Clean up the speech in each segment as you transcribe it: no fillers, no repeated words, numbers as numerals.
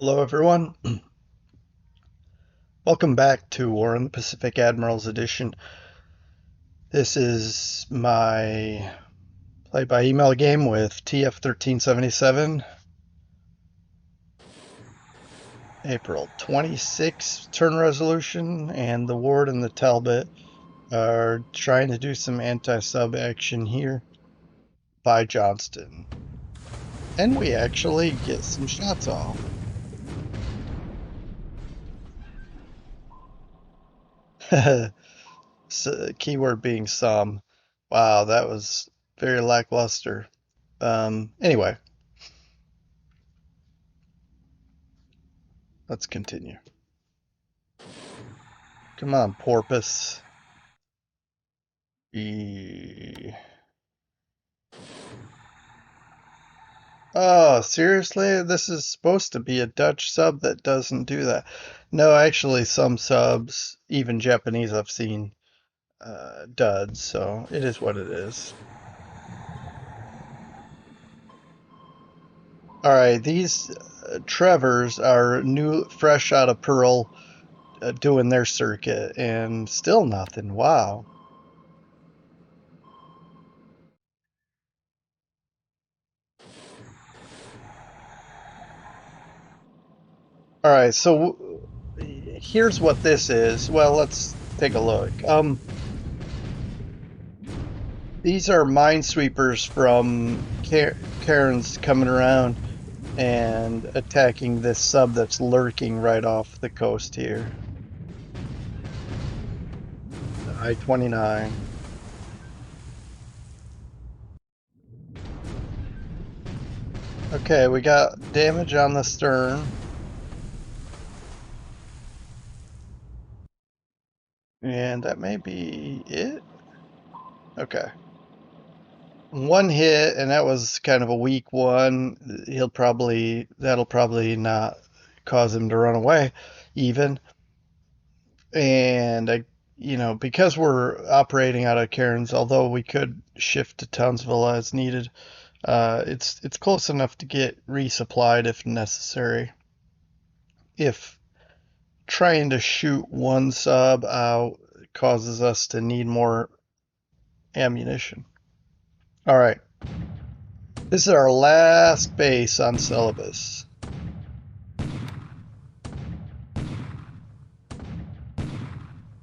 Hello, everyone. Welcome back to War in the Pacific Admirals Edition. This is my play by email game with TF1377. April 26th turn resolution, and the Ward and the Talbot are trying to do some anti-sub action here by Johnston. And we actually get some shots off. So, keyword being some. Wow, that was very lackluster. Anyway, let's continue. Come on, porpoise. E... Oh, seriously? This is supposed to be a Dutch sub that doesn't do that. No, actually, some subs, even Japanese, I've seen duds, so it is what it is. All right, these Trevors are new, fresh out of Pearl, doing their circuit, and still nothing. Wow. All right, so here's what this is. Well, let's take a look. These are minesweepers from Cairns coming around and attacking this sub that's lurking right off the coast here. I-29. Okay, we got damage on the stern. And that may be it. Okay. One hit, and that was kind of a weak one. That'll probably not cause him to run away, even. And because we're operating out of Cairns, although we could shift to Townsville as needed, it's close enough to get resupplied if necessary. If trying to shoot one sub out causes us to need more ammunition. All right, this is our last base on Celebes.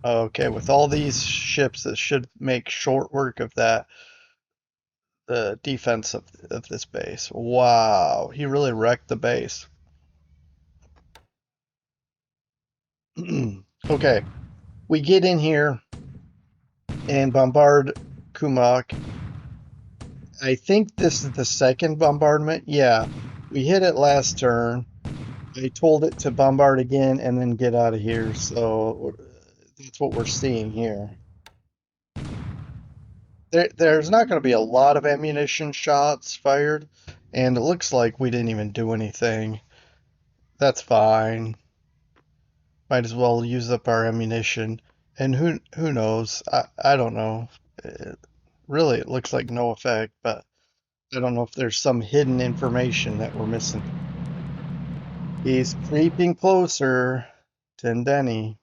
Okay, with all these ships, that should make short work of that. The defense of this base. Wow, he really wrecked the base. Okay, we get in here and bombard Kumak. I think this is the second bombardment. Yeah, we hit it last turn. I told it to bombard again and then get out of here, so that's what we're seeing here. There's not going to be a lot of ammunition shots fired, and it looks like we didn't even do anything. That's fine. Might as well use up our ammunition. And who knows? I don't know. Really, it looks like no effect, but I don't know if there's some hidden information that we're missing. He's creeping closer to Denny.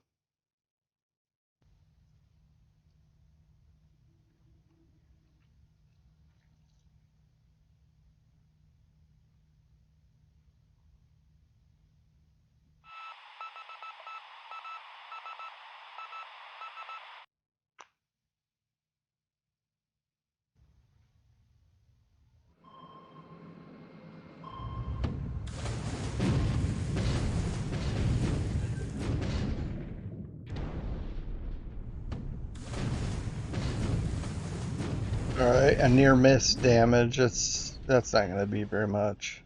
All right, a near miss damage. That's not going to be very much.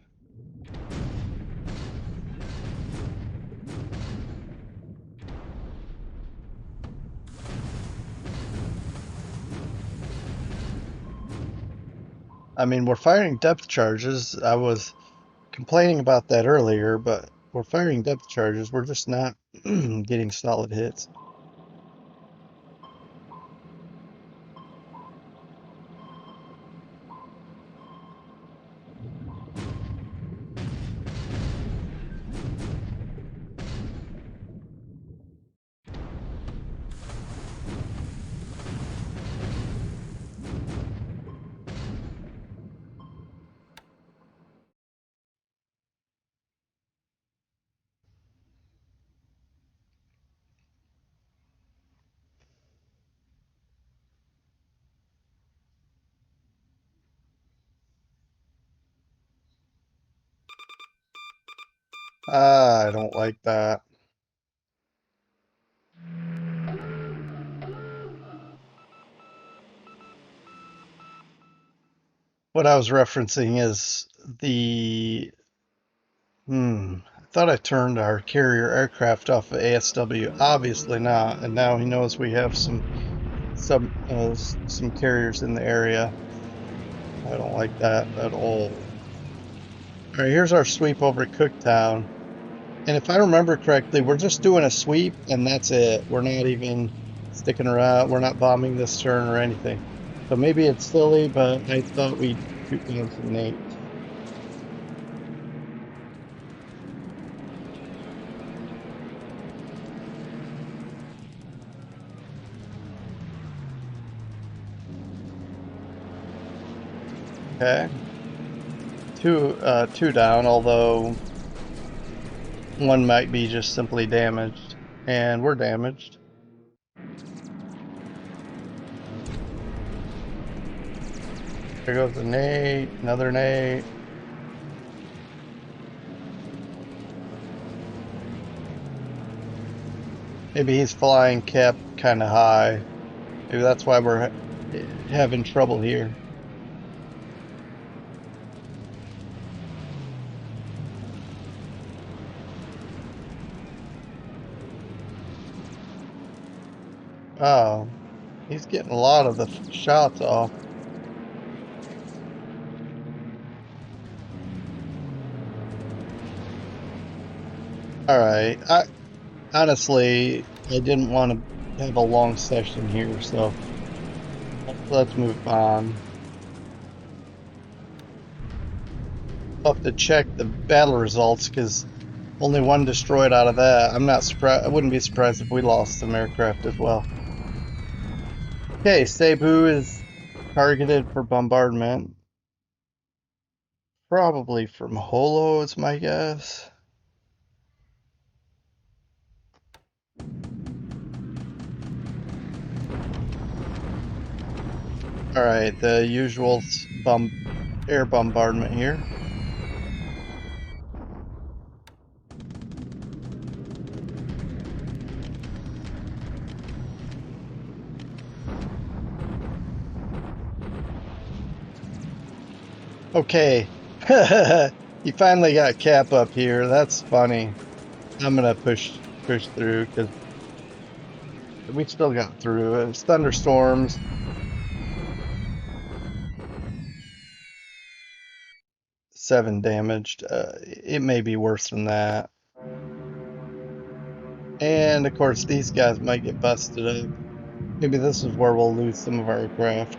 I mean, we're firing depth charges. I was complaining about that earlier, but we're firing depth charges. We're just not getting solid hits. I don't like that. What I was referencing is the I thought I turned our carrier aircraft off of ASW. Obviously not. And now he knows we have some carriers in the area. I don't like that at all. All right, here's our sweep over Cooktown. And if I remember correctly, we're just doing a sweep and that's it. We're not even sticking around. We're not bombing this turn or anything. So maybe it's silly, but I thought we'd shoot down some nates. Okay. Two down, although one might be just simply damaged. And we're damaged. There goes a nade, another nade. Maybe he's flying cap kind of high. Maybe that's why we're having trouble here. Oh, he's getting a lot of the shots off. All right. I honestly, I didn't want to have a long session here, so let's move on. I'll have to check the battle results because only one destroyed out of that. I'm not surprised. I wouldn't be surprised if we lost some aircraft as well. Okay, Cebu is targeted for bombardment. Probably from Holo is my guess. All right, the usual air bombardment here. Okay, you finally got Cap up here. That's funny. I'm gonna push through because we still got through. It's thunderstorms. 7 damaged. It may be worse than that. And of course, these guys might get busted up. Maybe this is where we'll lose some of our aircraft.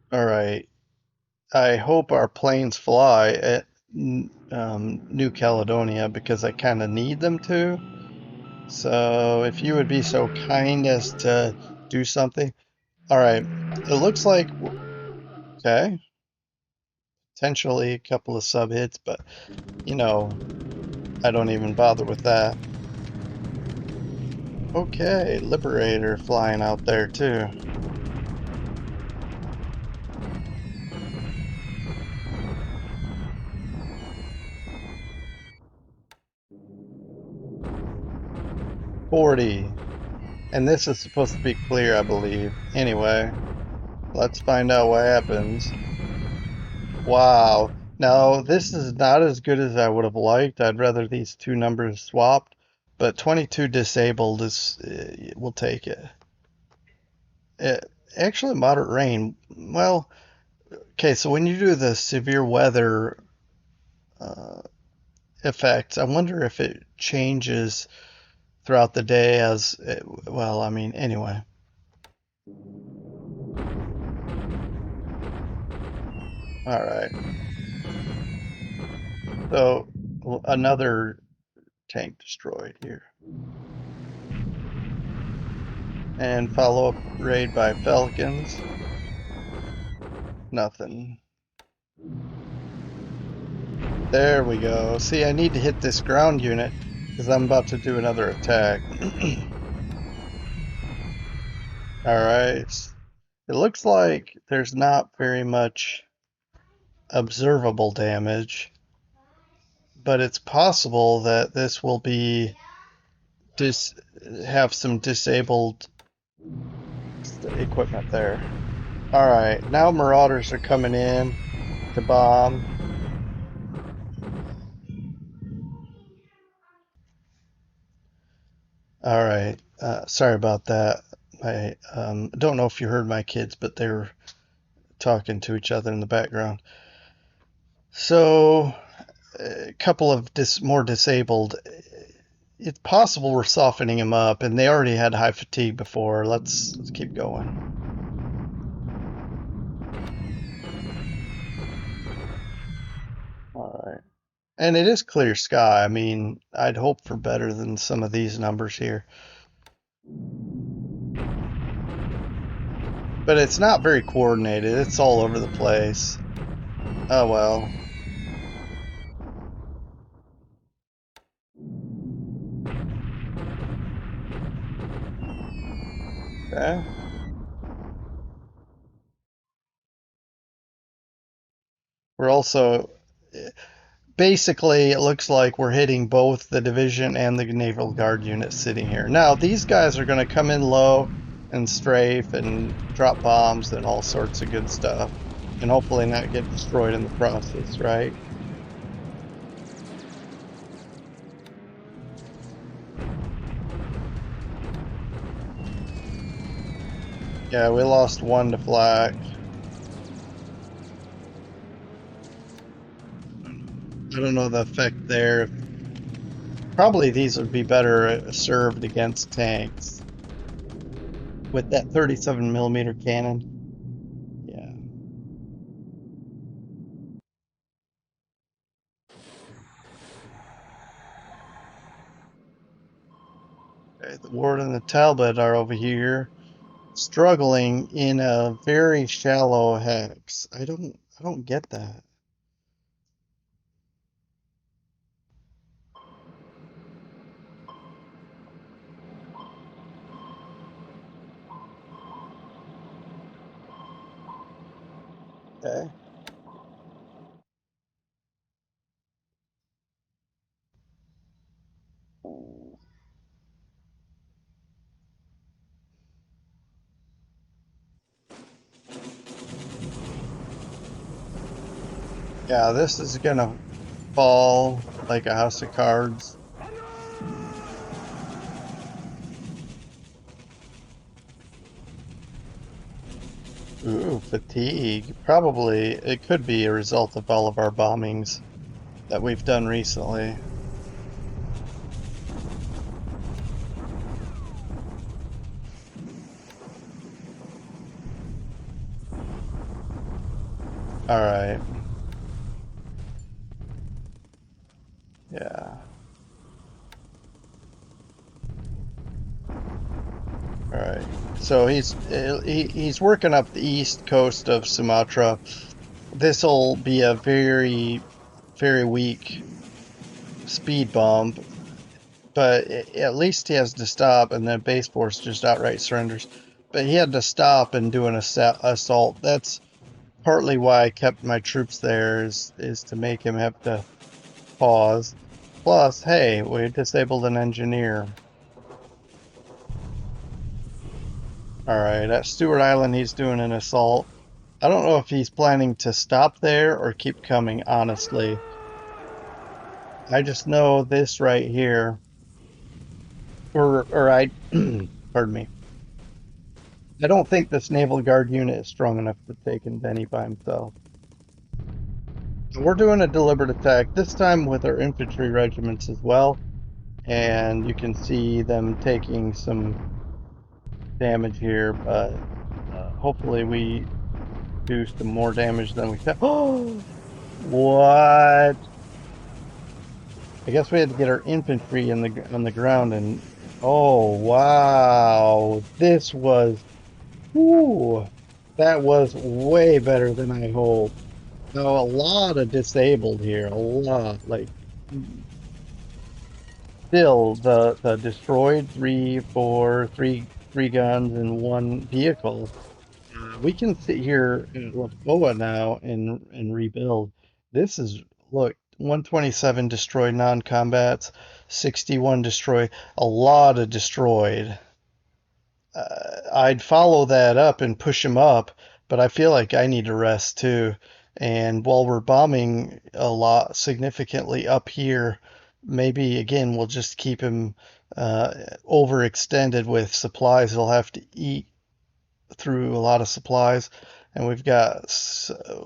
All right. I hope our planes fly at New Caledonia because I kind of need them to. So if you would be so kind as to do something. All right. It looks like, okay, potentially a couple of sub hits, but you know, I don't even bother with that. Okay, Liberator flying out there too. $40. And this is supposed to be clear, I believe. Anyway, let's find out what happens. Wow. Now, this is not as good as I would have liked. I'd rather these two numbers swapped, but 22 disabled is, we'll take it. Actually, moderate rain. Well, okay, so when you do the severe weather uh, effects, I wonder if it changes throughout the day as, well, I mean, anyway. All right. So another tank destroyed here. And follow-up raid by Falcons. Nothing. There we go. See, I need to hit this ground unit because I'm about to do another attack. Alright. It looks like there's not very much observable damage, but it's possible that this will be have some disabled equipment there. Alright, now marauders are coming in to bomb. Alright, sorry about that. I don't know if you heard my kids, but they were talking to each other in the background. So, a couple of more disabled. It's possible we're softening them up, and they already had high fatigue before. Let's keep going. All right. And it is clear sky. I mean, I'd hope for better than some of these numbers here. But it's not very coordinated. It's all over the place. Oh well. Okay. We're also basically, it looks like we're hitting both the division and the Naval Guard unit sitting here. Now, these guys are going to come in low and strafe and drop bombs and all sorts of good stuff. And hopefully not get destroyed in the process, right? Yeah, we lost one to flak. I don't know the effect there. Probably these would be better served against tanks with that 37mm cannon. Yeah. Okay, the Ward and the Talbot are over here, struggling in a very shallow hex. I don't get that. Okay. Yeah, this is gonna fall like a house of cards. Ooh, fatigue. Probably it could be a result of all of our bombings that we've done recently. All right. Yeah. All right. So he's working up the east coast of Sumatra. This'll be a very weak speed bump, but at least he has to stop, and then base force just outright surrenders. But he had to stop and do an assault. That's partly why I kept my troops there, is to make him have to pause. Plus, hey, we disabled an engineer. Alright, at Stewart Island he's doing an assault. I don't know if he's planning to stop there or keep coming, honestly. I just know this right here. Or I, pardon me. I don't think this Naval Guard unit is strong enough to take Benny by himself. So we're doing a deliberate attack, this time with our infantry regiments as well. And you can see them taking some damage here, but hopefully we do some more damage than we said. Oh, what? I guess we had to get our infantry on the ground, and oh wow, this was, whoo. That was way better than I hoped. No, a lot of disabled here, a lot. Like still the destroyed three guns and one vehicle. We can sit here in Lafoa now and rebuild. This is, look, 127 destroyed non-combats, 61 destroyed, a lot of destroyed. I'd follow that up and push him up, but I feel like I need to rest too. And while we're bombing a lot significantly up here, maybe again we'll just keep him overextended with supplies. He'll have to eat through a lot of supplies. And we've got,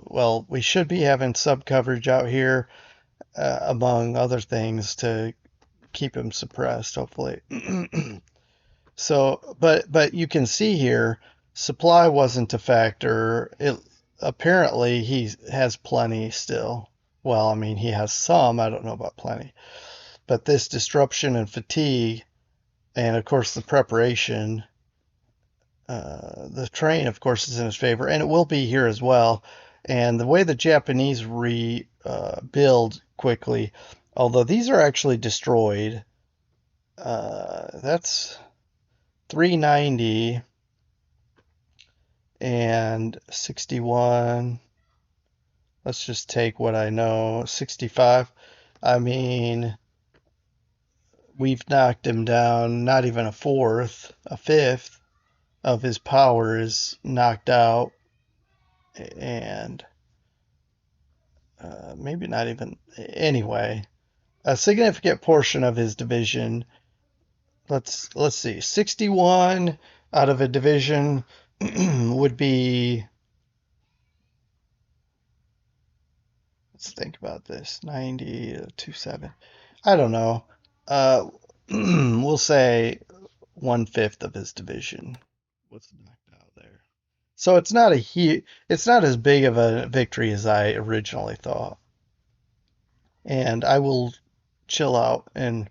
well, we should be having sub coverage out here, among other things, to keep him suppressed, hopefully. So, but you can see here, supply wasn't a factor. It apparently he has plenty still. Well, I mean, he has some. I don't know about plenty. But this disruption and fatigue, and of course the preparation, the train, of course, is in his favor, and it will be here as well. And the way the Japanese rebuild quickly, although these are actually destroyed, that's 390 and 61. Let's just take what I know, 65. I mean, we've knocked him down, not even a fourth, a fifth of his power is knocked out, and maybe not even, anyway, a significant portion of his division. Let's see, 61 out of a division would be, let's think about this, 90 to 27. I don't know. We'll say one fifth of his division was knocked out there. So it's not as big of a victory as I originally thought. And I will chill out and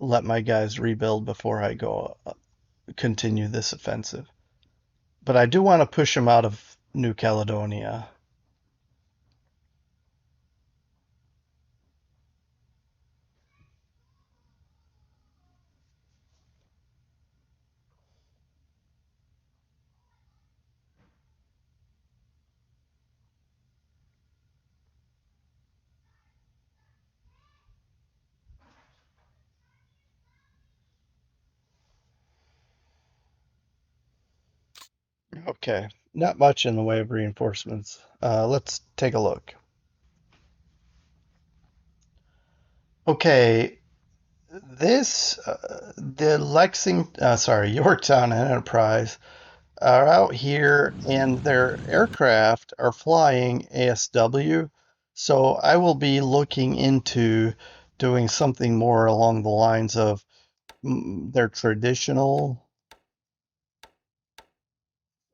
let my guys rebuild before I go continue this offensive. But I do want to push them out of New Caledonia. Okay, not much in the way of reinforcements. Let's take a look. Okay, the Yorktown Enterprise are out here and their aircraft are flying ASW. So I will be looking into doing something more along the lines of their traditional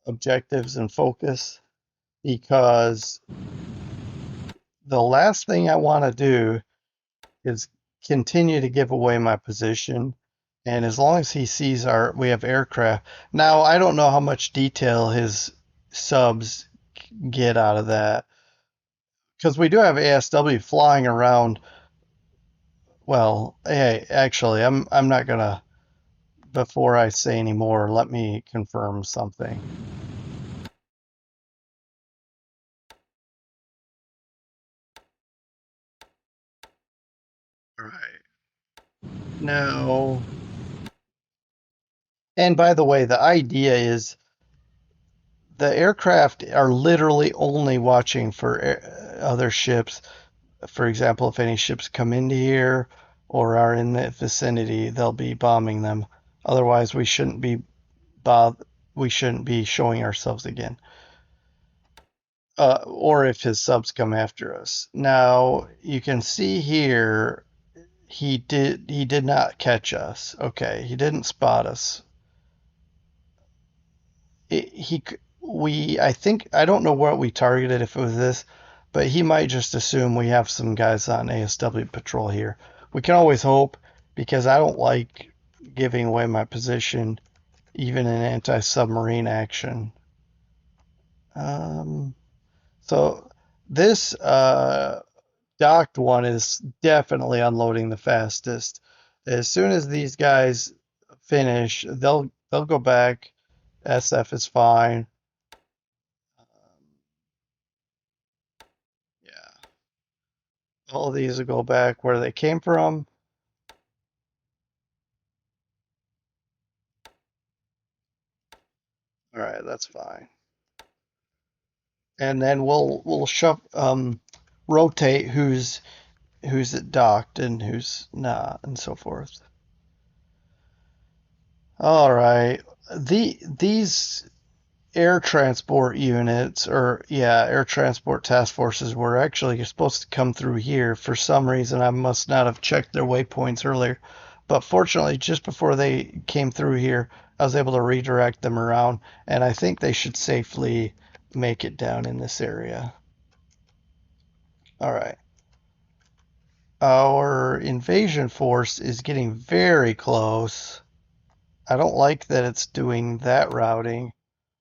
objectives and focus, because the last thing I want to do is continue to give away my position. And as long as he sees we have aircraft. Now, I don't know how much detail his subs get out of that, because we do have ASW flying around. Well, hey, actually, I'm not gonna. Before I say any more, let me confirm something. All right. Now, and by the way, the idea is the aircraft are literally only watching for other ships. For example, if any ships come into here or are in the vicinity, they'll be bombing them. Otherwise, we shouldn't be showing ourselves again. Or if his subs come after us. Now, you can see here he did not catch us. Okay, he didn't spot us. He we I think I don't know what we targeted, if it was this, but he might just assume we have some guys on ASW patrol here. We can always hope, because I don't like giving away my position even in anti-submarine action. Um, so this docked one is definitely unloading the fastest. As soon as these guys finish, they'll go back. SF is fine. Yeah, all these will go back where they came from. All right, that's fine. And then we'll shove rotate who's it docked and who's not and so forth. All right. These air transport units, or yeah, air transport task forces were actually supposed to come through here. For some reason, I must not have checked their waypoints earlier. But fortunately, just before they came through here, I was able to redirect them around, and I think they should safely make it down in this area. All right. Our invasion force is getting very close. I don't like that it's doing that routing.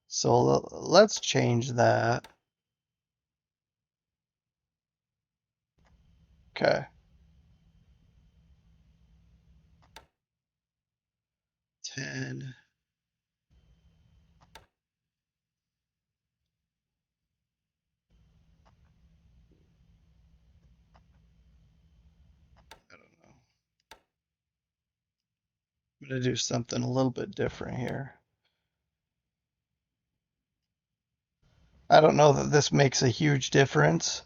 So let's change that. Okay. 10. I don't know. I'm going to do something a little bit different here. I don't know that this makes a huge difference.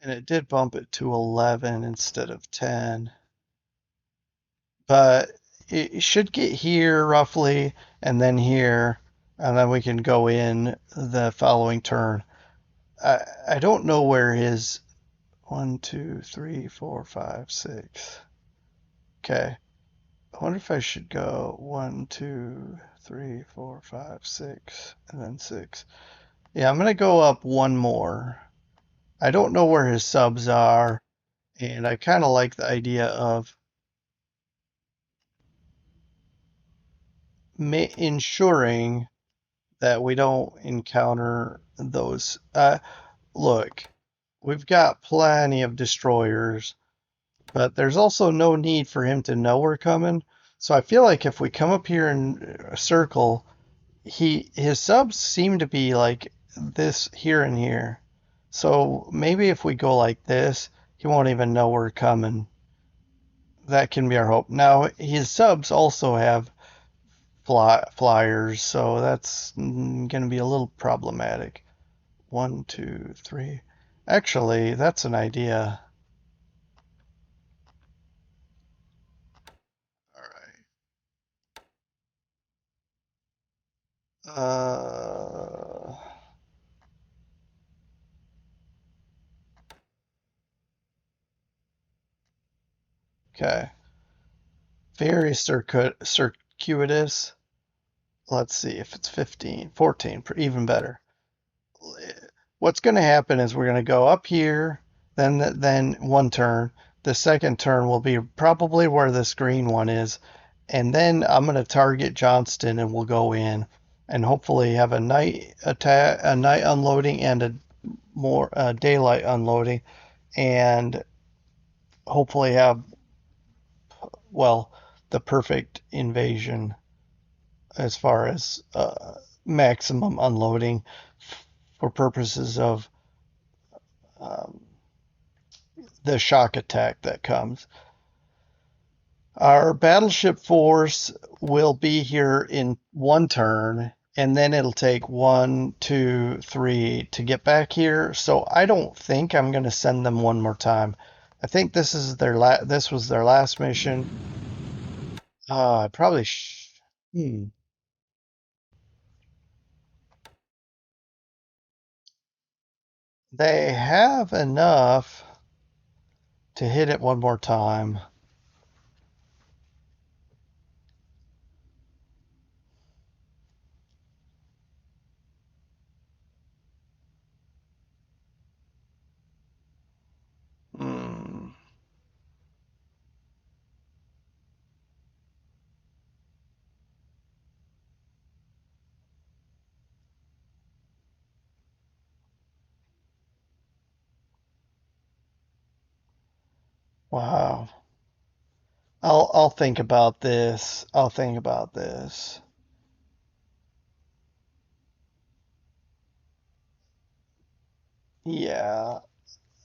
And it did bump it to 11 instead of 10. But it should get here roughly, and then here, and then we can go in the following turn. I don't know where his 1, 2, 3, 4, 5, 6. Okay. I wonder if I should go 1, 2, 3, 4, 5, 6, and then 6. Yeah, I'm gonna go up one more. I don't know where his subs are, and I kind of like the idea of ensuring that we don't encounter those. Look, we've got plenty of destroyers, but there's also no need for him to know we're coming. So I feel like if we come up here in a circle, his subs seem to be like this here and here. So maybe if we go like this, he won't even know we're coming. That can be our hope. Now his subs also have flyers, so that's going to be a little problematic. 1, 2, 3. Actually, that's an idea. All right. Okay. Very circuitous. Let's see if it's 15, 14, even better. What's going to happen is we're going to go up here, then one turn. The second turn will be probably where this green one is, and then I'm going to target Johnston and we'll go in and hopefully have a night attack, a night unloading, and a more daylight unloading, and hopefully have, well, the perfect invasion as far as maximum unloading for purposes of um, the shock attack that comes. Our battleship force will be here in one turn, and then it'll take 1, 2, 3 to get back here. So I don't think I'm going to send them one more time. I think this was their last mission. I probably They have enough to hit it one more time. Hmm. Wow. I'll think about this. I'll think about this. Yeah.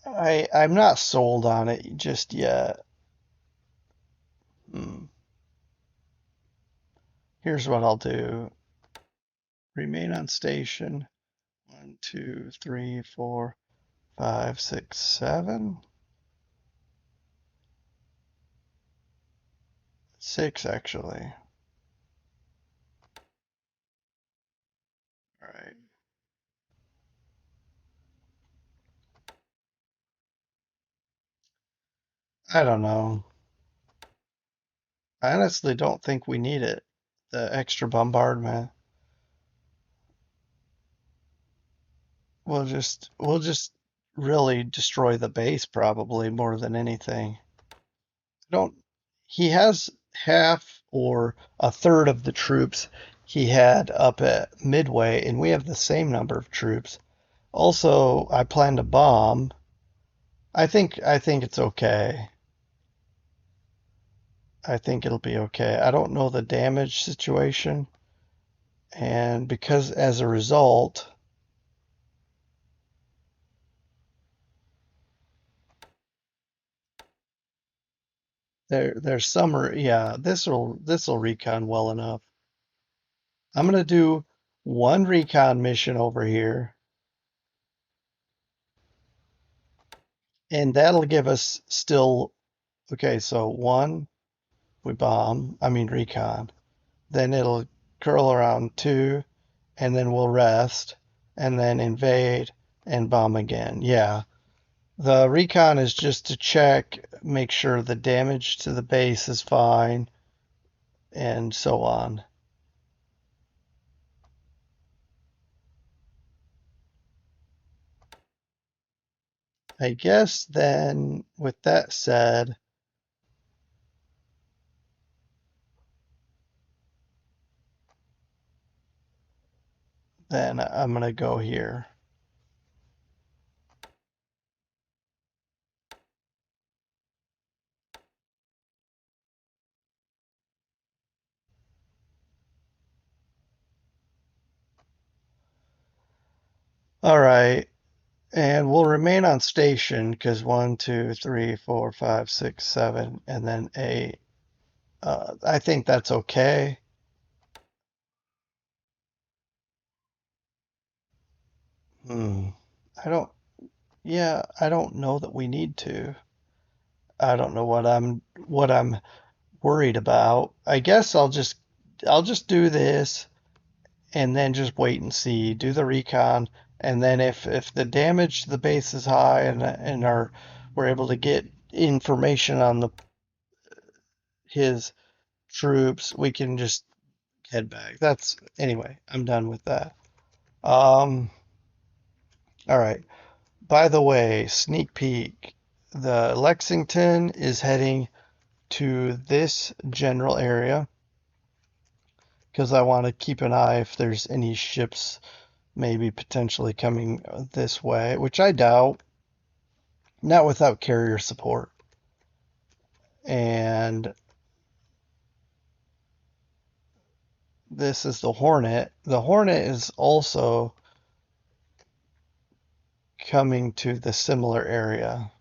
I'm not sold on it just yet. Hmm. Here's what I'll do. Remain on station. 1, 2, 3, 4, 5, 6, 7. 6 actually. All right. I don't know. I honestly don't think we need it. The extra bombardment. We'll just really destroy the base probably more than anything. Don't He has half or a third of the troops he had up at Midway, and we have the same number of troops. Also, I plan to bomb. I think it's okay. I think it'll be okay. I don't know the damage situation, and because as a result, there's some, yeah, this'll recon well enough. I'm gonna do one recon mission over here, and that'll give us still, okay, so one, we bomb, I mean recon. Then it'll curl around two, and then we'll rest, and then invade and bomb again. Yeah. The recon is just to check, make sure the damage to the base is fine, and so on. I guess then, with that said, then I'm gonna go here. All right, and we'll remain on station because 1, 2, 3, 4, 5, 6, 7, and then 8. I think that's okay. Hmm. I don't, yeah, I don't know that we need to. I don't know what I'm worried about. I guess I'll just do this and then just wait and see. Do the recon, and then if the damage to the base is high and we're able to get information on the his troops, we can just head back. That's anyway. I'm done with that. Um. All right. By the way, sneak peek. The Lexington is heading to this general area because I want to keep an eye if there's any ships maybe potentially coming this way, which I doubt, not without carrier support. And this is the Hornet. The Hornet is also coming to the similar area.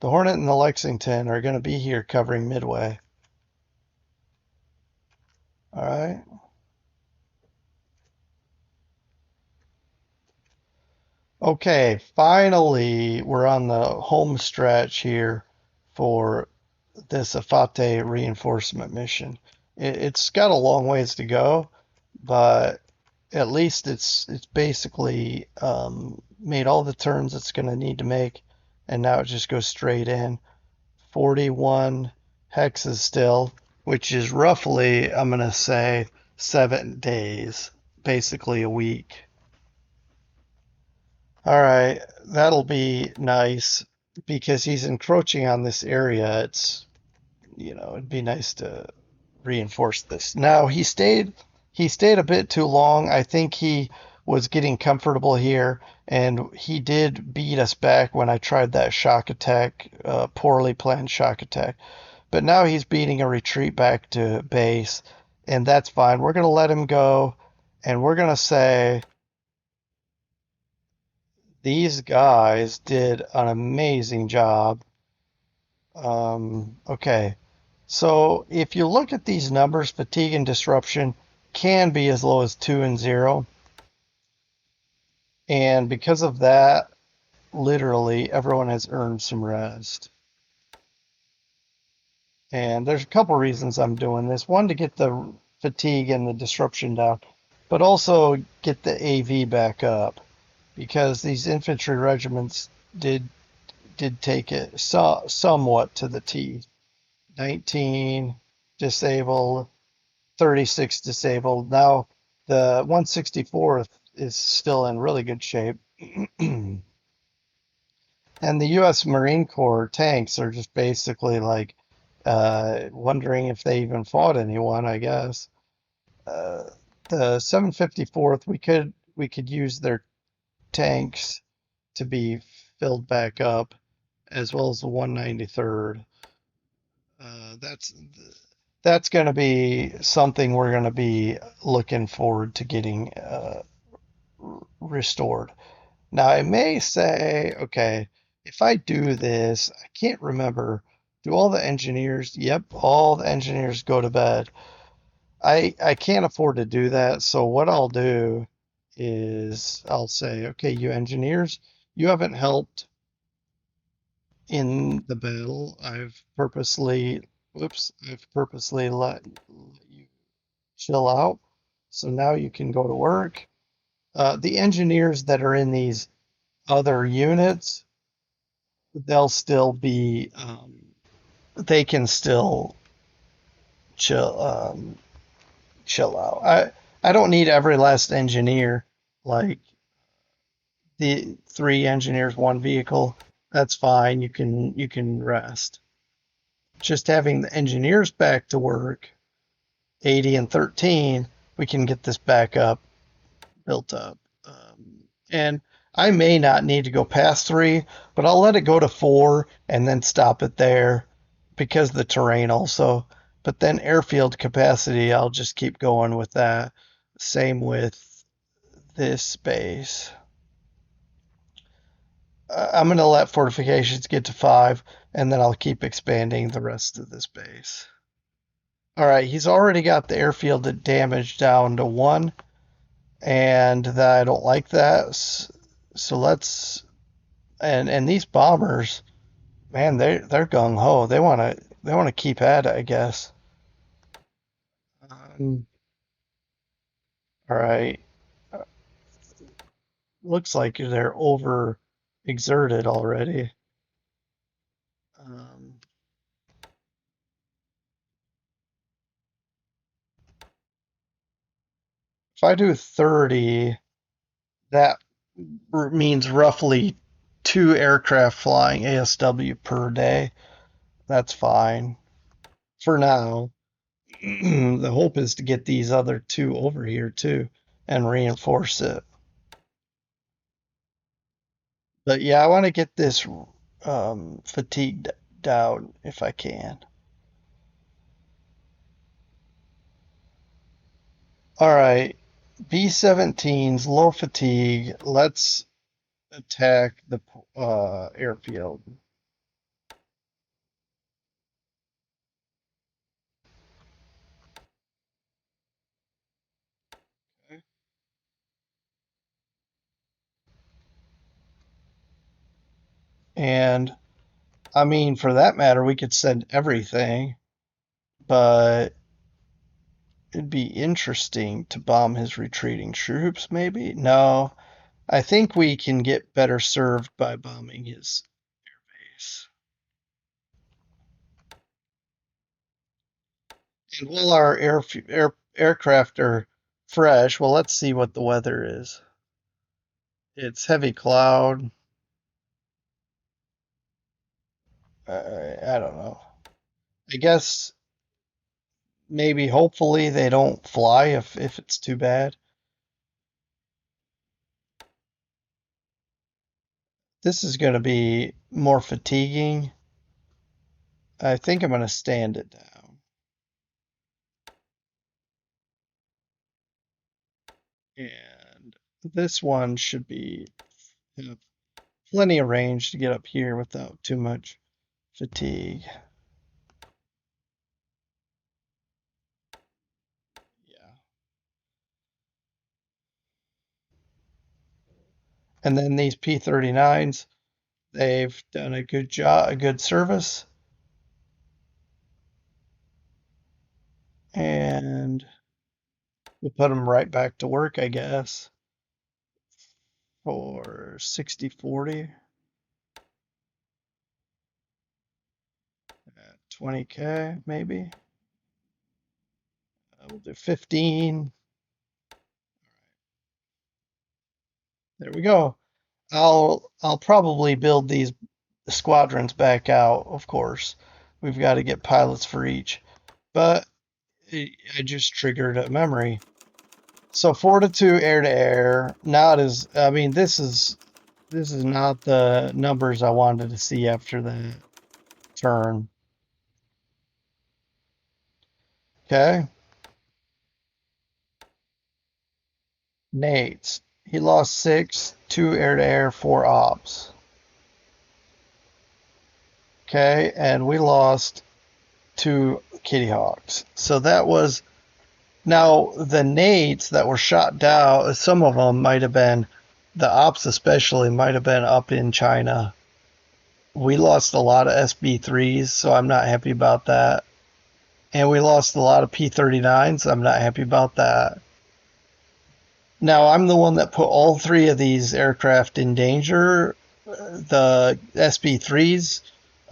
The Hornet and the Lexington are going to be here covering Midway. All right. Okay, finally, we're on the home stretch here for this Afate reinforcement mission. It's got a long ways to go, but at least it's basically made all the turns it's going to need to make, and now it just goes straight in. 41 hexes still, which is roughly, I'm going to say, 7 days, basically a week. All right, that'll be nice because he's encroaching on this area. It'd be nice to reinforce this. Now he stayed a bit too long. I think he was getting comfortable here, and he did beat us back when I tried that shock attack, poorly planned shock attack. But now he's beating a retreat back to base, and that's fine. We're going to let him go, and we're going to say these guys did an amazing job. Okay, so if you look at these numbers, fatigue and disruption can be as low as 2 and 0. And because of that, literally everyone has earned some rest. And there's a couple reasons I'm doing this. One, to get the fatigue and the disruption down, but also get the AV back up because these infantry regiments did take it somewhat to the teeth. 19 disabled, 36 disabled. Now the 164th is still in really good shape. And the U.S. Marine Corps tanks are just basically like wondering if they even fought anyone, I guess. Uh, the 754th, we could use their tanks to be filled back up, as well as the 193rd. That's going to be something we're going to be looking forward to getting restored. Now, I may say, okay, if I do this, I can't remember. Do all the engineers? Yep, all the engineers go to bed. I can't afford to do that, so what I'll do is I'll say, okay, you engineers, you haven't helped in the battle. I've purposely let you chill out. So now you can go to work. The engineers that are in these other units, they'll still be, they can still chill, chill out. I don't need every last engineer, like the 3 engineers, 1 vehicle. That's fine. You can rest. Just having the engineers back to work, 80 and 13, we can get this back up, built up. And I may not need to go past 3, but I'll let it go to 4 and then stop it there because of the terrain also. But then airfield capacity, I'll just keep going with that. Same with this base. I'm going to let fortifications get to 5, and then I'll keep expanding the rest of this base. All right, he's already got the airfield damage down to 1, and I don't like that. So let's and these bombers, man, they're gung ho. They want to keep at it, I guess. Um, all right, looks like they're over exerted already. Um, if I do 30, that means roughly 2 aircraft flying ASW per day. That's fine for now. The hope is to get these other 2 over here too and reinforce it. But yeah, I want to get this fatigue down if I can. All right, B-17's low fatigue. Let's attack the airfield. And I mean, for that matter, we could send everything, but it'd be interesting to bomb his retreating troops, maybe? No, I think we can get better served by bombing his base. And while our aircraft are fresh, well, let's see what the weather is. It's heavy cloud. I don't know. I guess maybe hopefully they don't fly if it's too bad. This is going to be more fatiguing. I think I'm going to stand it down. And this one should be have plenty of range to get up here without too much fatigue. Yeah. And then these P39s, they've done a good job, a good service. And we'll put them right back to work, I guess, for 60/40 at 20K, maybe. We'll do 15. There we go. I'll probably build these squadrons back out, of course. We've got to get pilots for each. But I just triggered a memory. So 4-2 air to air. Not as I mean this is not the numbers I wanted to see after that turn. Okay. Nate's. He lost 6, 2 air to air, 4 ops. Okay, and we lost 2 Kitty Hawks. So that was now the Nates that were shot down. Some of them might have been the ops, especially might have been up in China. We lost a lot of SB3s, so I'm not happy about that. And we lost a lot of P39s. I'm not happy about that. Now, I'm the one that put all 3 of these aircraft in danger. The SB3s,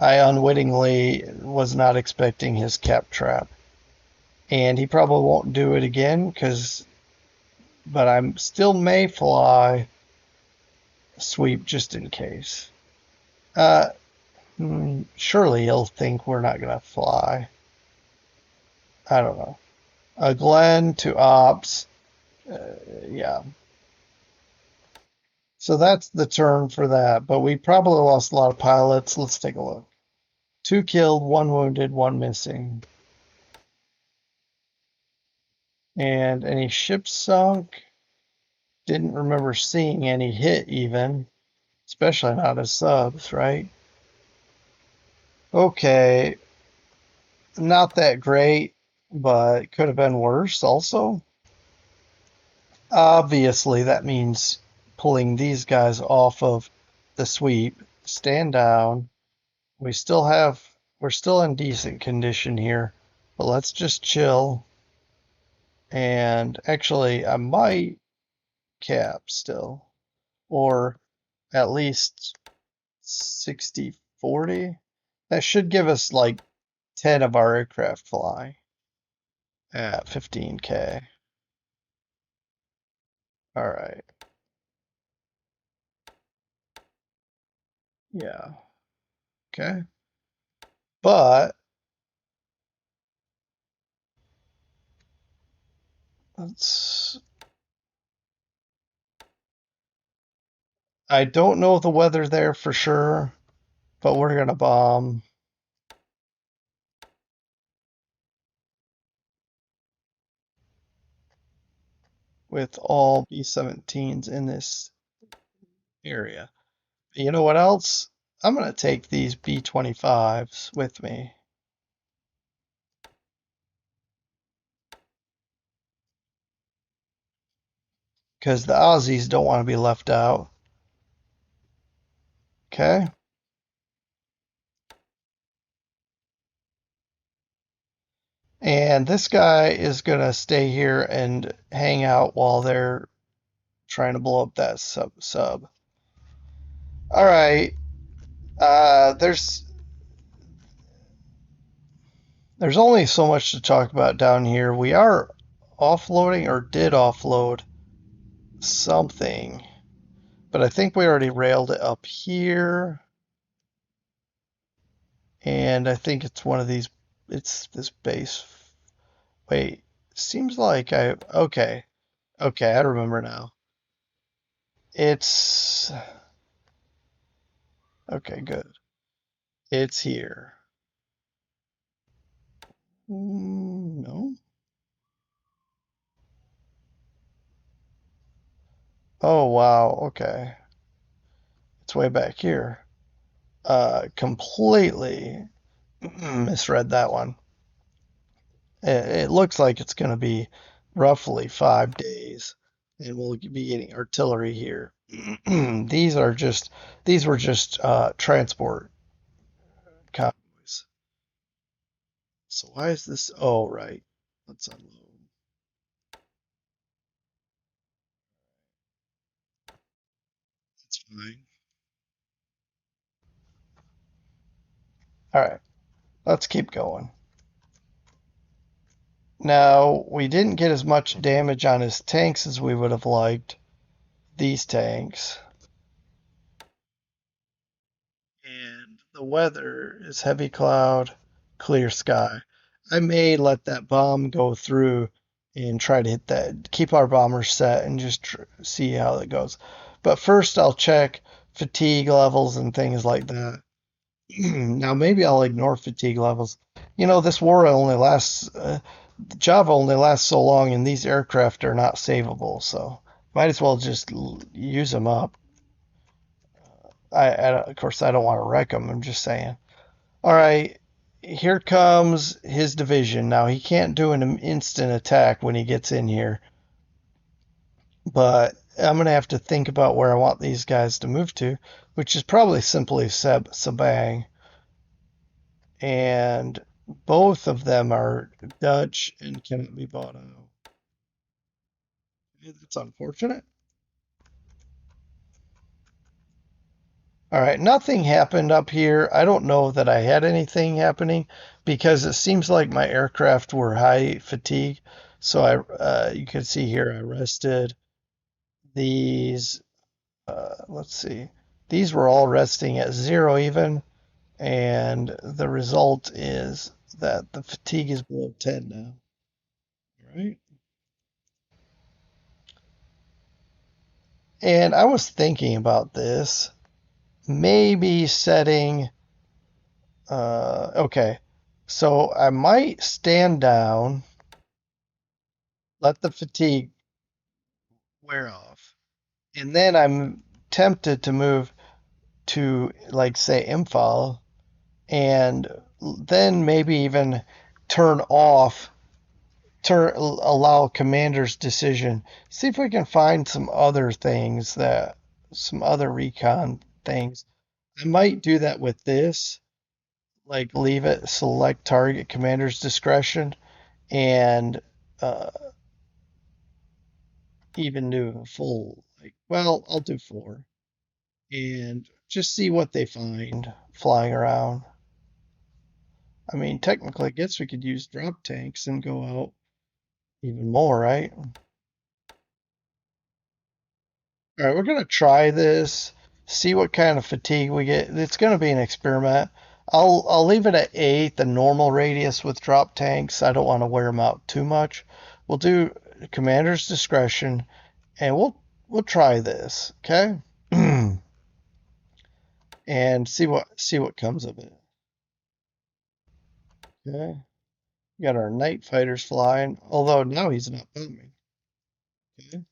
I unwittingly was not expecting his cap trap. And he probably won't do it again but I'm still may fly sweep just in case. Uh, Surely he'll think we're not going to fly. I don't know. Glenn to ops. Yeah. So that's the turn for that. But we probably lost a lot of pilots. Let's take a look. 2 killed, 1 wounded, 1 missing. And any ships sunk? Didn't remember seeing any hit even, especially not as subs, right? Okay, not that great, but could have been worse also. Obviously, that means pulling these guys off of the sweep. Stand down. We're still in decent condition here, but let's just chill. And actually, I might cap still, or at least 60/40. That should give us like 10 of our aircraft fly at 15K. All right. Yeah. Okay. But let's. I don't know the weather there for sure, but we're gonna bomb with all B-17s in this area. You know what else? I'm gonna take these B-25s with me because the Aussies don't want to be left out. Okay. And this guy is gonna stay here and hang out while they're trying to blow up that sub. All right. There's only so much to talk about down here. We are offloading or did offload something, but I think we already railed it up here. And I think it's one of these, it's this base. Wait, seems like okay. Okay, I remember now. It's Okay, good. It's here. No. Oh, wow. Okay. It's way back here. Completely misread that one. It looks like it's going to be roughly 5 days, and we'll be getting artillery here. These were just transport convoys. So why is this? Oh, right. Let's unload. It's fine. All right, let's keep going. Now, we didn't get as much damage on his tanks as we would have liked. These tanks. And the weather is heavy cloud, clear sky. I may let that bomb go through and try to hit that, keep our bombers set and just see how it goes. But first, I'll check fatigue levels and things like that. Now, maybe I'll ignore fatigue levels. You know, this war only lasts, Java only lasts so long, and these aircraft are not savable, so might as well just use them up. Of course, I don't want to wreck them. I'm just saying. All right, here comes his division. Now, he can't do an instant attack when he gets in here, but I'm going to have to think about where I want these guys to move to, which is probably simply Sabang. And both of them are Dutch and cannot be bought out. It's unfortunate. All right, nothing happened up here. I don't know that I had anything happening because it seems like my aircraft were high fatigue. So you can see here, I rested these. Let's see, these were all resting at zero even, and the result is that the fatigue is below 10 now. All right. And I was thinking about this, maybe setting. Okay, so I might stand down, let the fatigue wear off, and then I'm tempted to move to, like, say, Imphal, and then maybe even turn off, allow commander's decision. See if we can find some other things some other recon things. I might do that with this, like leave it, select target commander's discretion, and uh, even do a full, like, well, I'll do four and just see what they find flying around. I mean, technically, I guess we could use drop tanks and go out even more, right? All right, we're gonna try this, see what kind of fatigue we get. It's gonna be an experiment. I'll leave it at 8, the normal radius with drop tanks. I don't want to wear them out too much. We'll do commander's discretion, and we'll try this, okay? And see what comes of it. Okay. We got our night fighters flying, although now he's not bombing. Okay.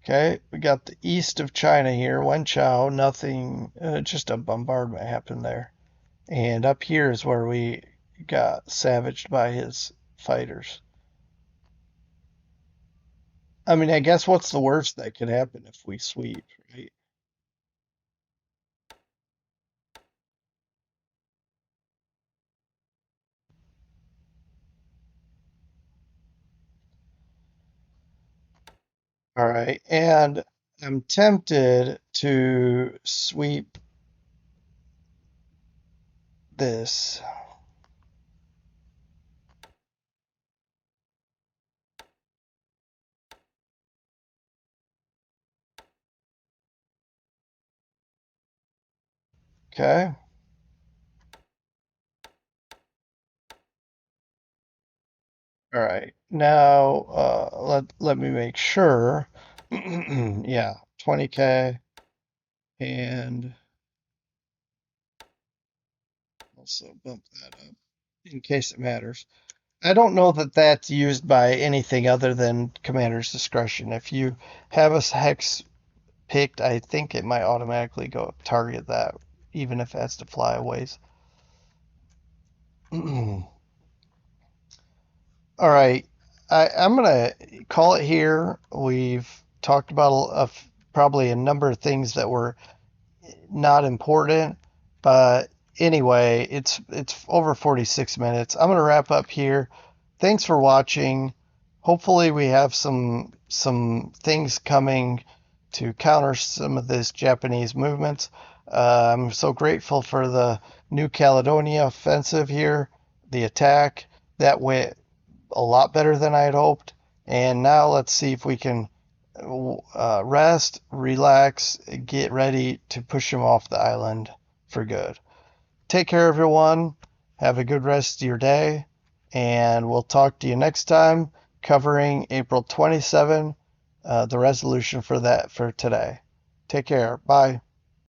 Okay, we got the east of China here, Wenchao, nothing, just a bombardment happened there. And up here is where we got savaged by his fighters. I mean, I guess what's the worst that could happen if we sweep, right? All right, and I'm tempted to sweep this. Okay. All right, now let me make sure. Yeah, 20K, and also bump that up in case it matters. I don't know that that's used by anything other than commander's discretion. If you have a hex picked, I think it might automatically go target that, even if it has to fly a ways. All right, I'm gonna call it here. We've talked about probably a number of things that were not important, but anyway, it's over 46 minutes. I'm gonna wrap up here. Thanks for watching. Hopefully, we have some things coming to counter some of this Japanese movements. I'm so grateful for the New Caledonia offensive here, the attack that went a lot better than I had hoped. And now let's see if we can rest, relax, get ready to push them off the island for good. Take care, everyone. Have a good rest of your day. And we'll talk to you next time covering April 27, the resolution for that for today. Take care. Bye.